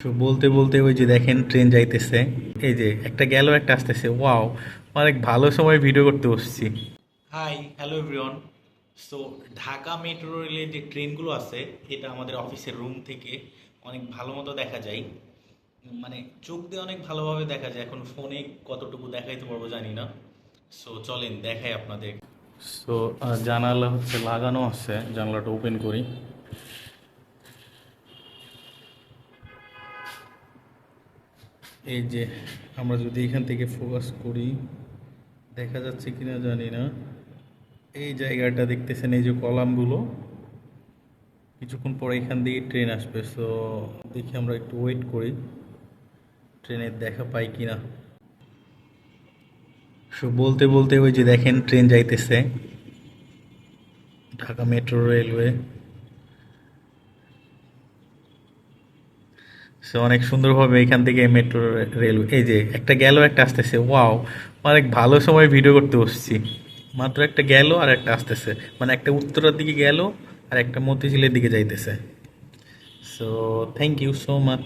তো বলতে বলতে ওই যে দেখেন ট্রেন যাইতেছে। এই যে একটা গেল একটা আসতেছে, ওয়াও! অনেক ভালো সময় ভিডিও করতে বসছি। Hi, hello everyone. So Dhaka metro রেলের যে ট্রেনগুলো আছে, এটা আমাদের অফিসের রুম থেকে অনেক ভালো মতো দেখা যায়। মানে চোখ দিয়ে অনেক ভালোভাবে দেখা যায়, এখন ফোনে কতটুকু দেখাইতে পারবো জানি না। সো চলেন দেখাই আপনাদের। সো জানালা হচ্ছে লাগানো আছে, জানালাটা ওপেন করি। এই যে আমরা যদি এখান থেকে ফোকাস করি, দেখা যাচ্ছে কিনা জানি না। এই জায়গাটা দেখতেছেন, এই যে কলামগুলো, কিছুক্ষণ পরে এখান দিয়ে ট্রেন আসবে। সো দেখি, আমরা একটু ওয়েট করি ট্রেনের দেখা পাই কিনা। সো বলতে বলতে ওই যে দেখেন ট্রেন যাইতেছে, ঢাকা মেট্রো রেলওয়ে। সো অনেক সুন্দরভাবে এখান থেকে মেট্রো রেল, এই যে একটা গেল একটা আসতেছে, ওয়াও! অনেক ভালো সময় ভিডিও করতে বসছি। মাত্র একটা গেল আর একটা আসতেছে, মানে একটা উত্তরার দিকে গেল আর একটা মতিঝিলের দিকে যাইতেছে। So thank you so much.